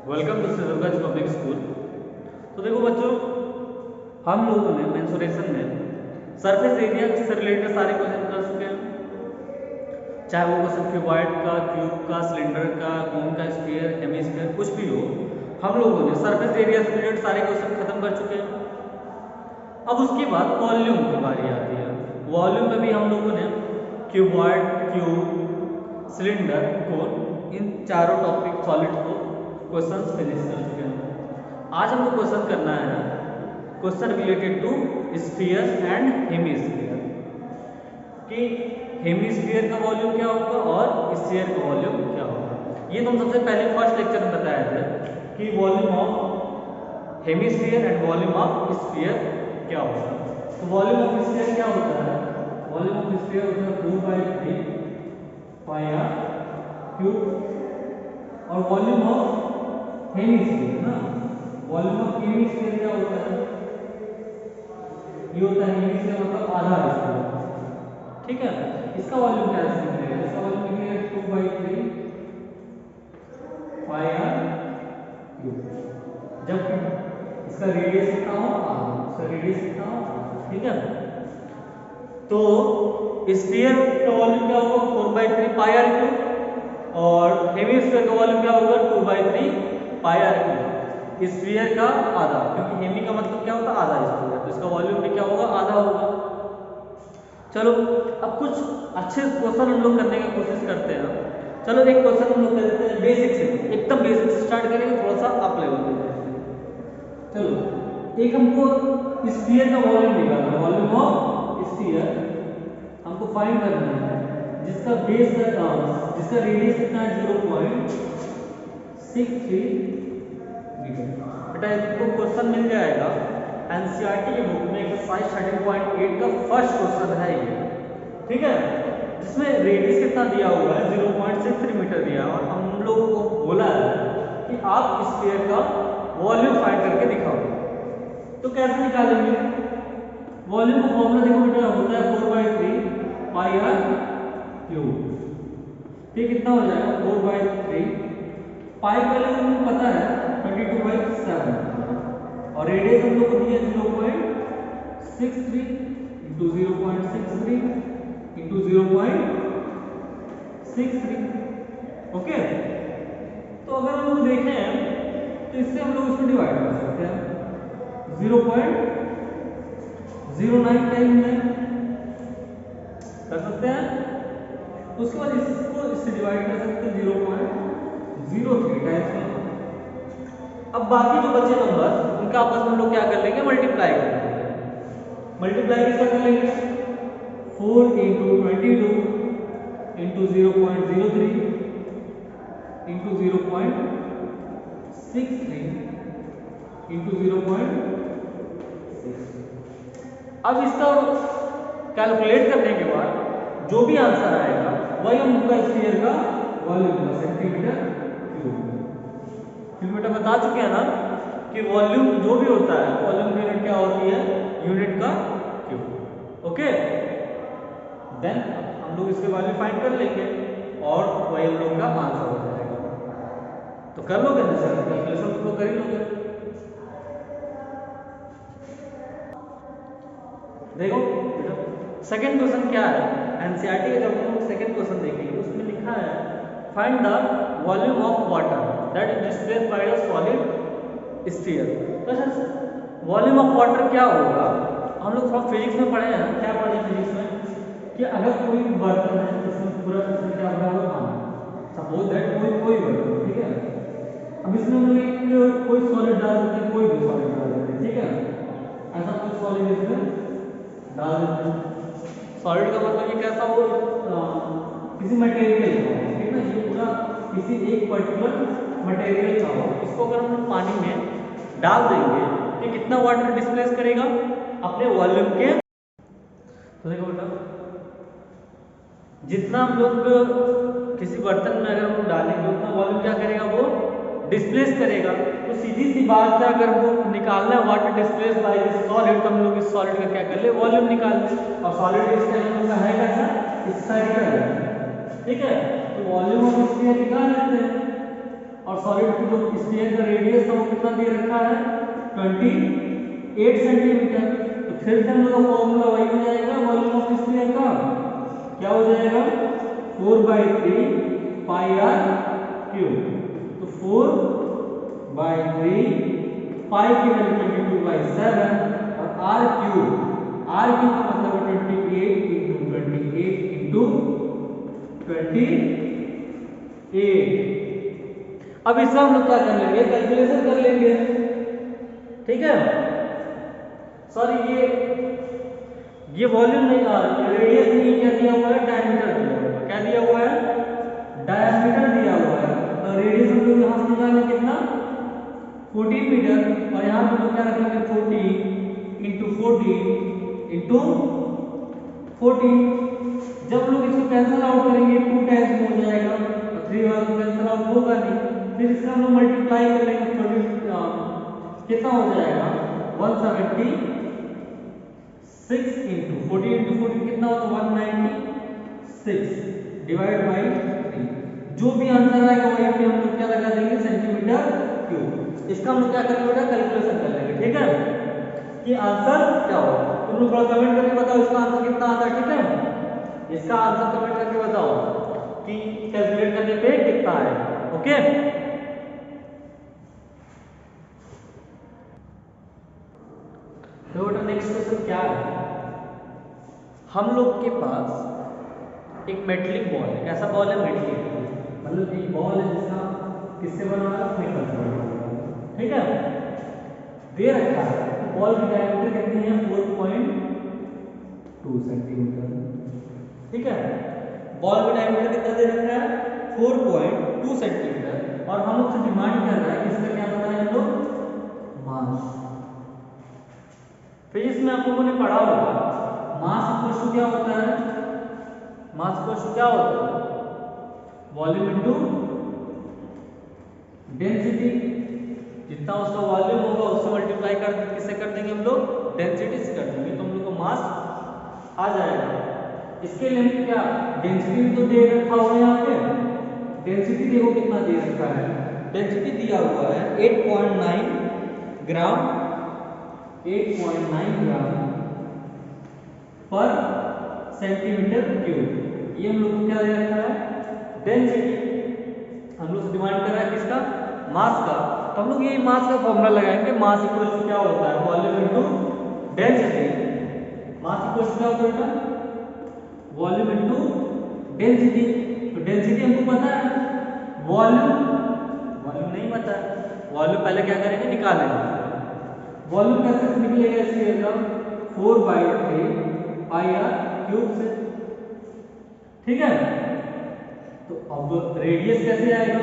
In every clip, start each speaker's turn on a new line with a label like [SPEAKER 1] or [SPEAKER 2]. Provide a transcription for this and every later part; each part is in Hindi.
[SPEAKER 1] Welcome to Siddhganj public school. तो देखो बच्चों, हम लोगों ने मेंसुरेशन में सरफेस एरिया से रिलेटेड सारे क्वेश्चन कर चुके हैं। चाहे वो क्वेश्चन क्यूबॉइड का, क्यूब का, सिलेंडर का, कोन का, स्फीयर, हेमिस्फीयर, कुछ भी हो, हम लोगों ने सरफेस एरिया से रिलेटेड सारे क्वेश्चन खत्म कर चुके हैं। अब उसके बाद वॉल्यूम की बारी आती है। वॉल्यूम में भी हम लोगों ने क्यूबॉइड, क्यूब, सिलेंडर, कोन, इन चारों टॉपिक सॉलिड को क्वेश्चंस फिनिश कर चुके हैं। आज हमको क्वेश्चन करना है question related to sphere and hemisphere, कि हेमिस्फीयर का वॉल्यूम क्या होगा और स्फीयर का वॉल्यूम क्या होगा। ये तो हम सबसे पहले फर्स्ट लेक्चर में बताए थे कि volume of hemisphere and volume of sphere क्या होगा। तो वॉल्यूम ऑफ स्फीयर क्या होता है? वॉल्यूम ऑफ स्फीयर होता है 4/3 पाई आर क्यूब। और वॉल्यूम ऑफ हेमिस्फीयर ना, वॉल्यूम ऑफ हेमिस्फीयर क्या होता है? ये होता है हेमिस्फीयर मतलब आधा स्फीयर। ठीक है, इसका वॉल्यूम क्या निकलेगा? इसका वॉल्यूम निकलेगा 2/3 पाई आर क्यूब, जबकि इसका रेडियस कितना हो? आधा। इसका रेडियस कितना हो? ठीक है, तो स्फीयर का वॉल्यूम क्या होगा? 4/3 पाई आर क्यूब, और हेमिस्फीयर का वॉल्यूम क्या होगा? 2/3 पाई आर क्यूब। स्फीयर का आधा, क्योंकि हेमी का मतलब क्या होता है? आधा स्फीयर, तो इसका वॉल्यूम भी क्या होगा? आधा होगा। चलो अब कुछ अच्छे क्वेश्चन हम लोग करने की कोशिश करते हैं। चलो एक क्वेश्चन हम लोग कर लेते हैं बेसिक से, एकदम बेसिक से स्टार्ट करेंगे, थोड़ा सा अप लेवल पे जाएंगे। चलो एक हमको स्फीयर का वॉल्यूम निकालना है, वॉल्यूम ऑफ स्फीयर हमको फाइंड करना है, जिसका बेस जिसका रेडियस कितना है? 0.63 मीटर। बेटा इसको क्वेश्चन मिल जाएगा एनसीईआरटी की बुक में, एक्सरसाइज 13.8 का फर्स्ट क्वेश्चन है ये। ठीक है, जिसमें रेडियस कितना दिया हुआ है? 0.63 मीटर दिया है, और हम लोगों को बोला है कि आप स्फीयर का वॉल्यूम फाइंड करके दिखाओ। तो कैसे निकालेंगे? वॉल्यूम का फॉर्मूला देखो बेटा, होता है 4/3 पाई आर क्यूब। ये कितना हो जाएगा? 4/3 पाई पहले हमको पता है 22/7, और रेडियस हम लोग को दिया 0.63 इंटू 0.63 इंटू 0.63। ओके, तो अगर हम लोग देखें तो इससे हम लोग इसको डिवाइड कर सकते हैं 0.09 टाइम में कर सकते हैं। उसके बाद इसको इससे डिवाइड कर सकते हैं 0.03 टाइम्स में। अब बाकी जो बचे नंबर उनका आपस में हम लोग क्या कर लेंगे? मल्टीप्लाई कर लेंगे। मल्टीप्लाई किसका कर लेंगे? 4 इंटू 22 इंटू 0.03 इंटू 0.63 इंटू 0.6। अब इसका कैलकुलेट करने के बाद जो भी आंसर आएगा वही हमका स्फीयर का वॉल्यूम होगा, सेंटीमीटर क्यूब। क्योंकि बेटा बता चुके हैं ना कि वॉल्यूम जो भी होता है, वॉल्यूम की यूनिट क्या होती है? यूनिट का क्यूब। ओके, देन हम लोग इसके वैल्यू फाइंड कर लेंगे और वही हम लोग का आंसर हो जाएगा। तो कर लोगे ना सर? कैलकुलेशन तो कर ही लोगे। देखो सेकंड क्वेश्चन क्या है? एनसीईआरटी का जब हम लोग सेकंड क्वेश्चन देखेंगे उसमें लिखा है find the volume of water that is displaced by a solid sphere. तो वॉल्यूम ऑफ वाटर क्या होगा? हम लोग थोड़ा फिजिक्स में पढ़े हैं। क्या पढ़े फिजिक्स में? कि अगर कोई बर्तन है जिसमें पूरा इसमें क्या भरा हुआ? पानी। सपोज दैट कोई बर्तन, ठीक है, अब इसमें हम लोग एक कोई सॉलिड डाल देते हैं, कोई भी सॉलिड डाल देते हैं, ठीक है, ऐसा कोई सॉलिड इसमें डाल देते हैं। सॉलिड का मतलब ये कैसा हो? किसी मटेरियल का हो, ठीक है, ये पूरा किसी एक पर्टिकुलर मटेरियल का हो। इसको अगर हम पानी में डाल देंगे तो कितना वाटर डिस्प्लेस करेगा? अपने वॉल्यूम के। तो देखो बेटा, जितना हम लोग किसी बर्तन में अगर हम डालेंगे उतना वॉल्यूम क्या करेगा? वो डिस्प्लेस करेगा। तो सीधी सी बात है, अगर वो निकालना है water displace by this solid, तो हम लोग इस सॉलिड का क्या कर ले? वॉल्यूम निकाल ले। और सॉलिड इसका हम लोग का है कैसा? स्फेरिकल है, ठीक है, तो वॉल्यूम ऑफ स्फीयर निकाल लेते हैं। और सॉलिड की जो स्फीयर का रेडियस था वो कितना दे रखा है 28 सेंटीमीटर। तो फिर से हम लोग का फॉर्मूला वही हो जाएगा वॉल्यूम ऑफ स्फीयर का, क्या हो जाएगा 4/3 पाई आर क्यूब। तो 4/3 पाई की वैल्यू 22/7 और आर क्यूब का मतलब है 28 इंटू 28 इंटू 28। अब इसका हम लोग क्या कर लेंगे, कैलकुलेशन कर लेंगे, ठीक है। सॉरी ये वॉल्यूम नहीं आ रही, रेडियस नहीं, क्या दिया हुआ है डायमीटर दिया हुआ है। क्या दिया हुआ है डायमीटर दिया हुआ है। और रेडियस हम लोग यहाँ से निकालेंगे कितना 14 मीटर और यहाँ पे लोग क्या रखेंगे 40 इंटू 40 इंटू 14। जब लोग इसको कैंसिल आउट करेंगे 2 टाइम्स में हो जाएगा और 3 वाला तो कैंसिल आउट होगा नहीं। फिर इसका हम लोग मल्टीप्लाई कर लेंगे, कितना हो जाएगा 176 इंटू 40 इंटू 40 कितना होगा 196 डिवाइड बाई 3। जो भी आंसर आएगा वही पे हम लोग क्या लगा देंगे सेंटीमीटर क्यूब। इसका हम लोग क्या करेंगे बेटा कैलकुलेशन कर लेंगे, ठीक है कि आंसर क्या होगा। तुम लोग थोड़ा कमेंट करके बताओ इसका आंसर कितना आता है, ठीक है। इसका आंसर कमेंट करके बताओ कि कैलकुलेट करने पे कितना आएगा, ओके। तो बेटा नेक्स्ट क्वेश्चन क्या है, हम लोग के पास एक मेटलिक बॉल है। कैसा बॉल है मेटलिक, मतलब एक बॉल है जिसका किससे बना हुआ है मेटल से बना हुआ है, ठीक है। दे रखा है बॉल की डायमीटर कितनी है 4.2 सेंटीमीटर, ठीक है। बॉल का डायमीटर कितना दे रखा है 4.2 सेंटीमीटर और हम लोग से डिमांड कर रहा है कि इसका क्या बताया हम लोग मास। फिजिक्स में आप लोगों ने पढ़ा होगा मास इक्वल टू क्या होता है, मास इक्वल टू क्या होता है वॉल्यूम इनटू डेंसिटी। जितना उसका वॉल्यूम होगा उससे मल्टीप्लाई कर किससे कर देंगे हम लोग डेंसिटी से कर देंगे, तो हम लोग को मास आ जाएगा। इसके लिए क्या डेंसिटी तो दे रखा हुआ है यहाँ पे, डेंसिटी देखो कितना दे रखा है, डेंसिटी दिया हुआ है 8.9 ग्राम, 8.9 ग्राम पर सेंटीमीटर क्यूब। ये हम लोग को क्या दे रखा है डेंसिटी। हम लोग से डिमांड कर रहा है किसका मास का, तो हम लोग यही मास का फॉर्मूला लगाएंगे। मास इक्वल टू क्या होता है volume into density. Mass equal to क्या होता है बेटा वॉल्यूम इनटू डेंसिटी। तो डेंसिटी हमको पता है, वॉल्यूम नहीं पता है, वॉल्यूम पहले क्या करेंगे निकालेंगे। वॉल्यूम कैसे निकलेगा इसके का 4/3 पाई आर क्यूब से, ठीक है। तो अब रेडियस कैसे आएगा,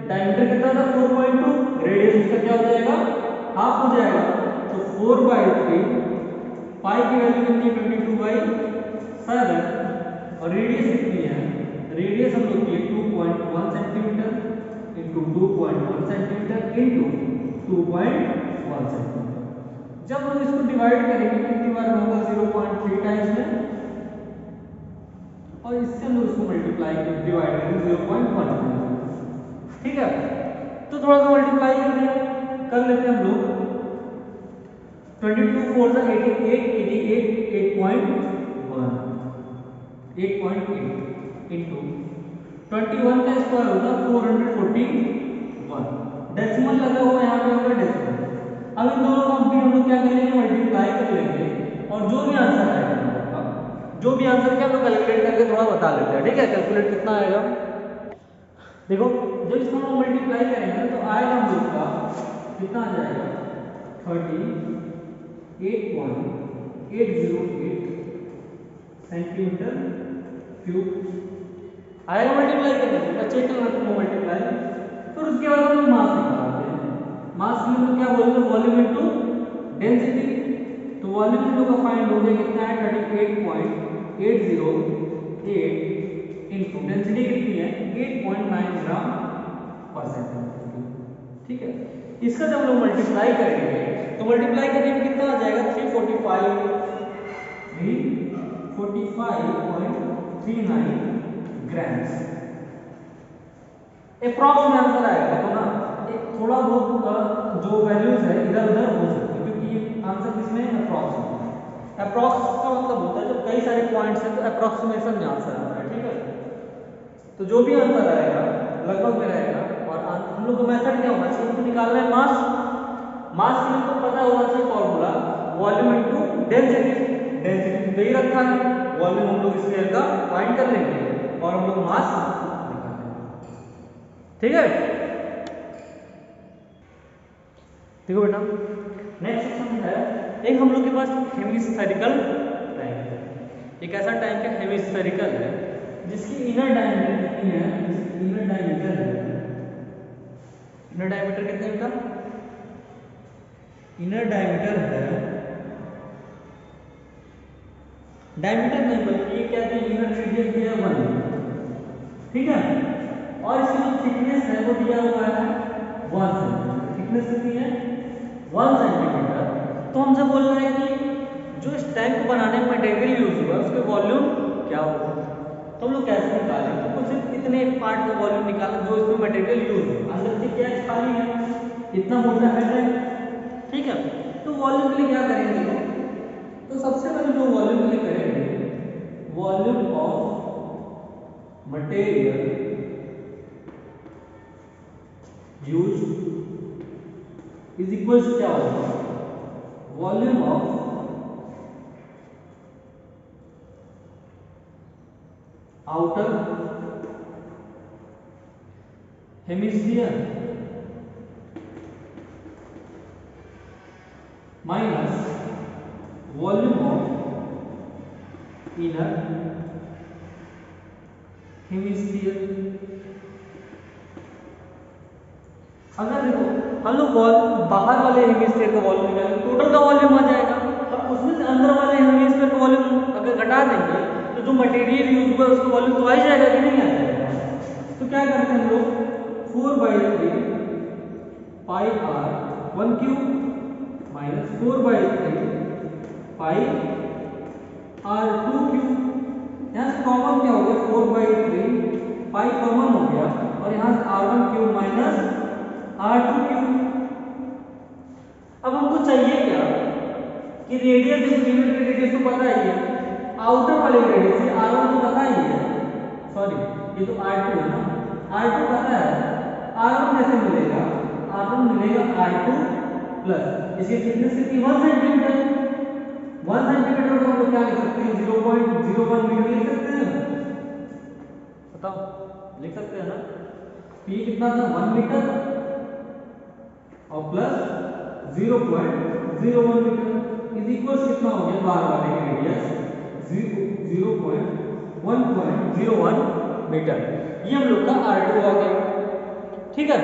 [SPEAKER 1] डायमीटर कितना था 4.2, रेडियस इसका क्या हो जाएगा हाफ हो जाएगा। तो 4/3 पाई की वैल्यू कितनी 22/7 और रेडियस कितनी है, रेडियस हम लोग की 2.1 centimetre into 2.1 centimetre into 2.1 centimetre. जब हम इसको डिवाइड करेंगे कितनी बार होगा 0.3 टाइम्स में और इससे हम लोग इसको मल्टीप्लाई कर डिवाइड करेंगे 0.1, ठीक है। तो थोड़ा सा मल्टीप्लाई कर लेते हैं हम लोग 22 4 से 88 8.8 इंटू 21 का स्क्वायर होगा 441, डेसिमल लगा हुआ यहाँ पे होगा डेसिमल। अब इन दोनों का भी हम लोग क्या करेंगे मल्टीप्लाई कर लेंगे और जो भी आंसर आएगा, जो भी आंसर क्या हम लोग कैलकुलेट करके थोड़ा बता लेते हैं, ठीक है। कैलकुलेट कितना आएगा देखो, जब इसको हम मल्टीप्लाई करेंगे तो आएगा हम लोग का कितना आ जाएगा 38.808 सेंटीमीटर क्यूब आएगा मल्टीप्लाई करने से। चेक करना मल्टीप्लाई, फिर उसके बाद हम लोग मास निकालते हैं। मास के लिए क्या बोलते हैं वॉल्यूम इनटू डेंसिटी। तो वॉल्यूम हम लोग का फाइंड हो गया कितना है 38.808 इंटू डेंसिटी कितनी है 8.9 ग्राम पर सेंटीमीटर, ठीक है। इसका जब लोग मल्टीप्लाई करेंगे तो मल्टीप्लाई करने में कितना आ जाएगा 345.39 ग्राम्स अप्रॉक्स में आंसर आएगा तो ना थोड़ा बहुत जो वैल्यूज है इधर उधर हो सकती है, क्योंकि ये आंसर किसमें अप्रॉक्स है। अप्रॉक्स का मतलब होता है जब कई सारे पॉइंट्स हैं तो अप्रॉक्सीमेशन में आंसर आता है, ठीक है। तो जो भी आंसर आएगा लगभग में रहेगा। और हम लोग का मेथड क्या होना चाहिए, इनको निकालना है मास। मास के लिए तो पता होना चाहिए formula, volume into density. Density तो दे ही रखा है, वॉल्यूम हम लोग स्फीयर का फाइंड कर लेंगे और हम लोग मास निकालेंगे, ठीक है। देखो बेटा नेक्स्ट क्वेश्चन है, एक हम लोग के पास हेमिस्फेरिकल टैंक है। एक ऐसा टैंक है हेमिस्फेरिकल है जिसकी इनर डायमीटर कितनी है, जिसकी इनर डायमीटर है, इनर डायमीटर कितने है बेटा, इनर डायमीटर है, डायमीटर नहीं बल्कि ये कहते हैं इनर रेडियस दिया हुआ है 1, ठीक है। और इसकी जो थिकनेस है वो दिया हुआ है 1 सेंटीमीटर। थिकनेस कितनी है 1 सेंटीमीटर। तो हमसे बोल रहा है कि जो इस टैंक को बनाने में मटेरियल यूज हुआ है उसके वॉल्यूम क्या होगा। तो हम लोग कैसे निकालें, तो सिर्फ इतने पार्ट का वॉल्यूम निकालें जो इसमें मटेरियल यूज हो। अंदर से क्या खाली है, इतना मोटा है, ठीक है। तो वॉल्यूम के लिए क्या करेंगे लोग, तो सबसे पहले जो वॉल्यूम के लिए करेंगे, volume of material use is equal to क्या होगा, volume of outer hemisphere minus volume of inner hemisphere. अगर देखो हम लोग बाहर वाले हेमिस्फीयर का वॉल्यूम निकालेंगे, टोटल का वॉल्यूम आ जाएगा, और उसमें से अंदर वाले हेमिस्फीयर का वॉल्यूम अगर घटा देंगे तो जो मटेरियल यूज हुआ है उसका वॉल्यूम तो आ ही जाएगा कि नहीं आ जाएगा। तो क्या करते हैं हम लोग, 4/3 pi R 1 cube minus 4/3 pi R 2 cube. यहाँ से कॉमन क्या हो गया, 4/3 पाई कॉमन हो गया, और यहाँ से r1 cube minus r2 cube. अब हमको चाहिए क्या कि रेडियस, देखो इनर की रेडियस तो पता ही है, आउटर वाले रेडियस से r1 तो पता ही है, सॉरी ये तो r2 है ना, r2 पता है, r1 कैसे मिलेगा, r1 मिलेगा r2 प्लस इसकी थिकनेस कितनी 1 सेंटीमीटर। 1 सेंटीमीटर को हम लोग क्या लिख सकते हैं, 0.01 मीटर लिख सकते हैं, बताओ लिख सकते हैं ना। p कितना था 1 मीटर और प्लस 0.01 मीटर इज इक्वल कितना हो गया, बाहर वाले की रेडियस 1.01 मीटर। ये हम लोग का r2 आ गया, ठीक है।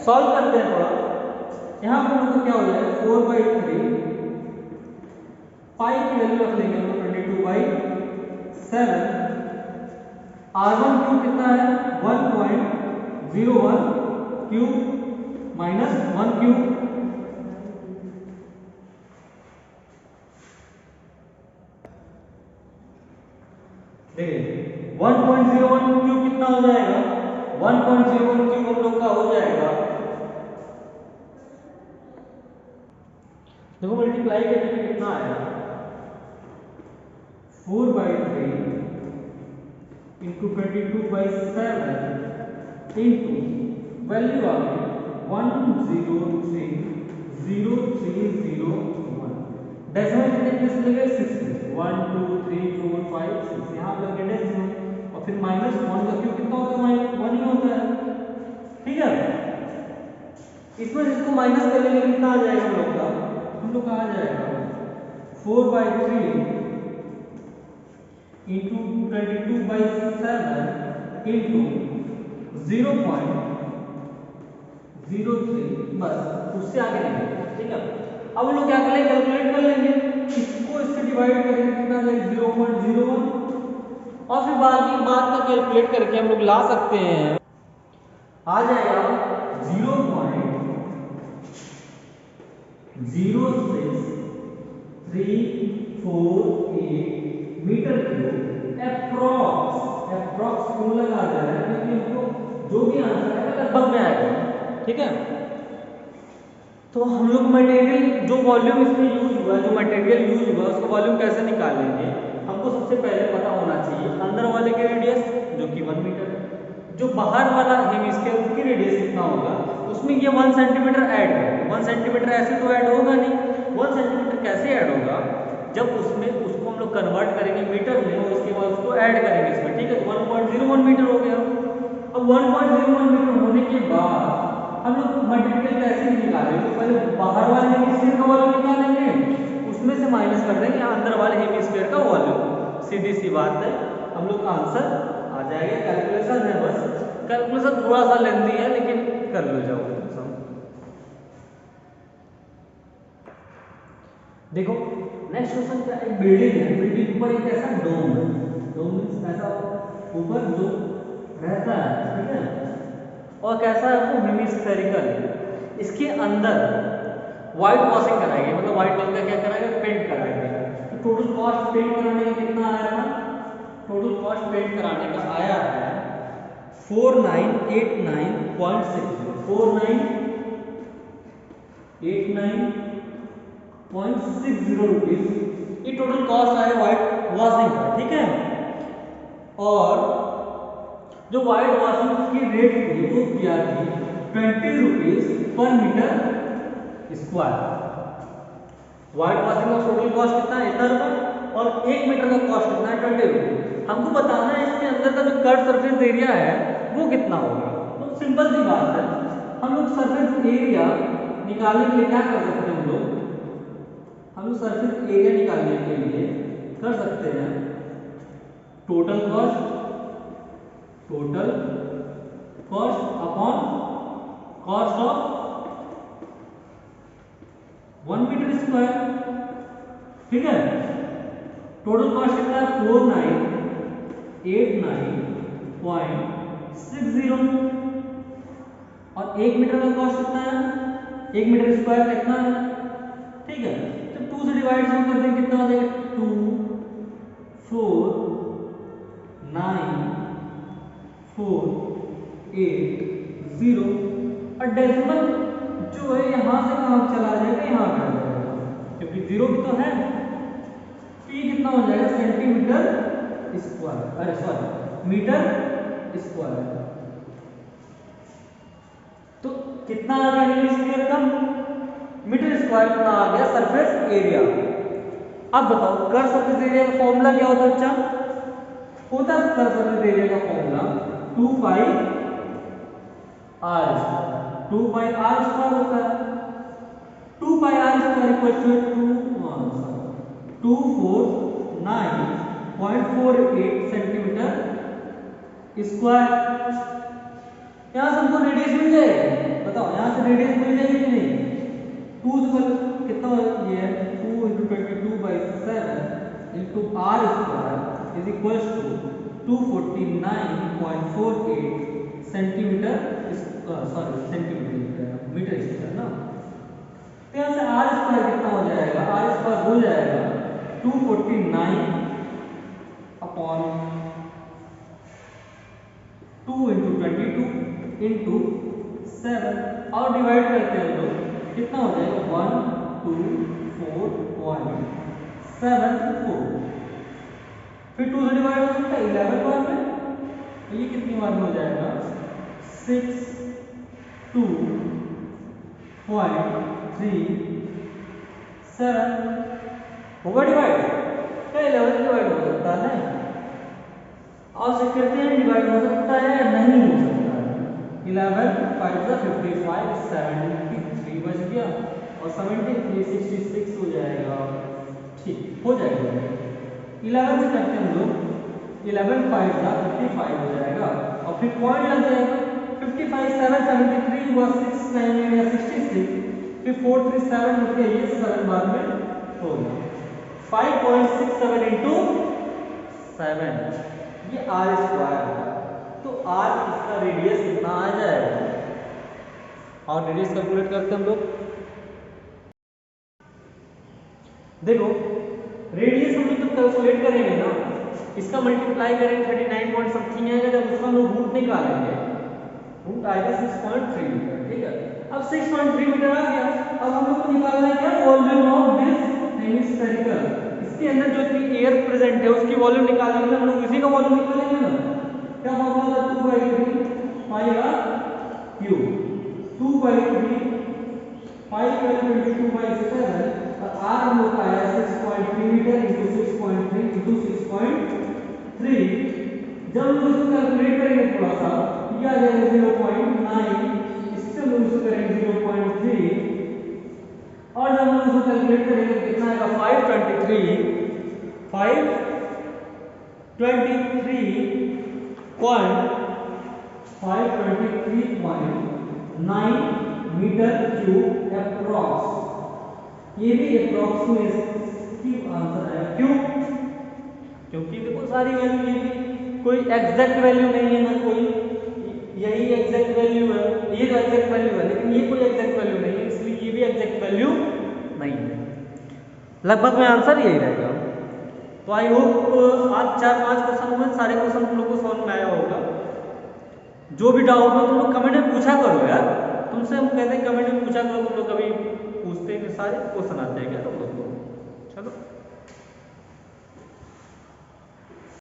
[SPEAKER 1] सॉल्व करते हैं थोड़ा, यहाँ पर हम लोग क्या हो जाएगा 4/3 पाई की वैल्यू रख लेंगे हम लोग 22/7, r1 क्यूब कितना है 1.01 क्यूब माइनस 1 क्यूब, देखिए 1.01 क्यूब कितना हो जाएगा, 1.01 क्यूब हम लोग का हो जाएगा, देखो मल्टीप्लाई करने में कितना आएगा 4/3 इंटू 22/7 इंटू वैल्यू आ गई 1030301, डेसिमल कितने प्लेस मिलेगा 6 प्लेस, 1 2 3 4 5 6, यहाँ पर लगे डेसिमल, और फिर माइनस 1 का क्यूब कितना होता है, माइनस 1 ही होता है, ठीक है। इसमें इसको माइनस कर लेंगे कितना आ जाएगा हम लोग का आ जाएगा 4/3 इंटू 22/7 इंटू 0.03, बस उससे आगे नहीं, ठीक है। अब हम लोग क्या करेंगे, कैलकुलेट कर लेंगे, इसको इससे डिवाइड करेंगे कितना आ जाएगा 0.01, और फिर बाकी बात का कैलकुलेट करके हम लोग ला सकते हैं, आ जाएगा 0.0638 मीटर क्यूब अप्रॉक्स क्यों लगा रहा है, क्योंकि हमको जो भी आंसर है लगभग में आएगा, ठीक है। तो हम लोग मटेरियल जो वॉल्यूम इसमें यूज हुआ, जो मटेरियल यूज हुआ उसका वॉल्यूम कैसे निकालेंगे, हमको सबसे पहले पता होना चाहिए अंदर वाले के रेडियस जो कि 1 मीटर है, जो बाहर वाला हेमिस्फीयर उसकी रेडियस कितना होगा, उसमें ये 1 सेंटीमीटर ऐड करेंगे। 1 सेंटीमीटर ऐसे तो ऐड होगा नहीं, 1 सेंटीमीटर कैसे ऐड होगा, जब उसमें उसको हम लोग कन्वर्ट करेंगे मीटर में और उसके बाद उसको ऐड करेंगे इसमें, ठीक है। तो 1.01 मीटर हो गया। अब 1.01 मीटर होने के बाद हम लोग मटेरियल कैसे निकालेंगे, तो पहले बाहर वाले हेमिस्फीयर का वॉल्यूम निकालेंगे, उसमें से माइनस कर देंगे अंदर वाले हेमिस्फीयर का वॉल्यूम। सीधी सी बात है, हम लोग का आंसर आ जाएगा। कैलकुलेशन है बस, कैलकुलेशन थोड़ा सा लेंथी है लेकिन कर लो जाओ। देखो नेक्स्ट क्वेश्चन क्या, एक बिल्डिंग है, बिल्डिंग के ऊपर एक ऐसा डोम है, डोम मींस ऐसा ऊपर जो रहता है, ठीक है, और कैसा है वो हेमिस्फेरिकल। इसके अंदर व्हाइट वॉशिंग कराएंगे, मतलब व्हाइट कलर का क्या कराएंगे, पेंट कराएंगे। तो टोटल कॉस्ट पेंट कराने का कितना आया था, टोटल कॉस्ट पेंट कराने का आया है 4989.60 4989.60 रुपीज ये टोटल कॉस्ट आया व्हाइट वॉशिंग का, ठीक है। और जो व्हाइट वॉशिंग की रेट थी वो क्या थी, 20 रुपीज पर मीटर स्क्वायर। व्हाइट वॉशिंग का टोटल कॉस्ट कितना है, इतना रुपये, और 1 मीटर का कॉस्ट कितना है, 20 रुपीज। हमको बताना है इसके अंदर का जो कट सरफेस एरिया है वो कितना होगा। तो सिंपल सी बात है, हम लोग सरफेस एरिया निकालने के लिए क्या कर सकते हैं, हम लोग सरफेस एरिया निकालने के लिए कर सकते हैं total cost upon cost of 1 metre square, ठीक है। टोटल कॉस्ट कितना है 4989.60 और 1 मीटर का कॉस्ट कितना है, 1 मीटर स्क्वायर कितना है, ठीक है। तो 2 से डिवाइड हम कर देंगे कितना हो जाएगा, 2 4 9 4 8 0 और डेसिमल जो है यहां से कहां चला जाएगा, यहां पे आ जाएगा क्योंकि 0 भी तो है। तो ये कितना हो जाएगा सेंटीमीटर स्क्वायर, अरे सॉरी मीटर स्क्वायर। तो कितना आ गया हेमिस्फीयर का मीटर स्क्वायर, कितना आ गया सरफेस एरिया। अब बताओ कर सरफेस एरिया का फॉर्मूला क्या होता है बच्चा, होता है कर सरफेस एरिया का फॉर्मूला 2 पाई आर स्क्वायर होता है। 2 pi R square equal to 2449.48 centimetre square. यहां से हमको रेडियस मिल जाएगी, बताओ यहां से रेडियस मिल जाएगी कि नहीं, 2 से कितना ये है 2 × 22/7 × r square is equal to 249.48 centimetre metre square ना। तो यहाँ से आर स्क्वायर कितना हो जाएगा, आर स्क्वायर हो जाएगा 249 अपॉन 2 × 22 × 7 और डिवाइड करते हैं लोग कितना हो जाएगा 124.74। फिर 2 से डिवाइड हो सकता है 11 बार में, तो ये कितनी बार में हो जाएगा 62.37 होगा डिवाइड, क्या 11 डिवाइड हो सकता है, और चेक करते हैं डिवाइड हो सकता है या नहीं हो सकता है। 11 5 55 73 बच गया और 73 66 हो जाएगा, ठीक हो जाएगा। 11 से करते हैं हम लोग 11 5 55 हो जाएगा और फिर पॉइंट लग जाएगा 55 7 73 हुआ 6 टाइम में या 66, फिर 4 3 7 हो गया, ये 7 बार में हो गया 5.67 × 7 ये आर स्क्वायर है। तो आर इसका रेडियस कितना आ जाएगा, और रेडियस कैलकुलेट करते हैं हम लोग। देखो रेडियस हम लोग तो कैलकुलेट करेंगे ना, इसका मल्टीप्लाई करेंगे 39 पॉइंट समथिंग आएगा, जब उसका हम लोग रूट निकालेंगे रूट आएगा 6.3 मीटर, ठीक है। अब 6.3 मीटर आ गया। अब हम लोग को निकालना है क्या, वॉल्यूम ऑफ दिस हेमिस्फेरिकल, इसके अंदर जो इतनी एयर प्रेजेंट है उसकी वॉल्यूम निकालने के लिए हम लोग इसी का वॉल्यूम निकालेंगे ना। क्या फॉर्मूला था, 2/3 पाई आर क्यूब, 2/3 पाई 22/7 और आर हम लोग का आया 6.3 मीटर इंटू 6.3 इंटू 6.3। जब हम लोग इसको कैलकुलेट करेंगे थोड़ा सा, ये आ जाएगा 0.9, इससे हम लोग इसको करेंगे 0.3 और जब हम इसको कैलकुलेट करेंगे कितना आएगा 523.9 मीटर क्यूब अप्रॉक्स। ये भी अप्रॉक्सीमेट आंसर है, क्यों, क्योंकि देखो सारी वैल्यू ये भी कोई एग्जैक्ट वैल्यू नहीं है ना, कोई यही एग्जैक्ट वैल्यू है, ये तो एग्जैक्ट वैल्यू है लेकिन ये कोई एग्जैक्ट वैल्यू नहीं है, इसलिए ये भी एग्जैक्ट वैल्यू नहीं है। लगभग में आंसर यही रहेगा। तो आई होप आज 4-5 क्वेश्चन में सारे क्वेश्चन तुम लोग को समझ में आया होगा। जो भी डाउट हो तुम लोग कमेंट में पूछा करो यार, तुमसे हम कहते हैं कमेंट में पूछा करो, तुम लोग कभी पूछते हैं कि सारे क्वेश्चन आते हैं क्या तुम लोग को। चलो।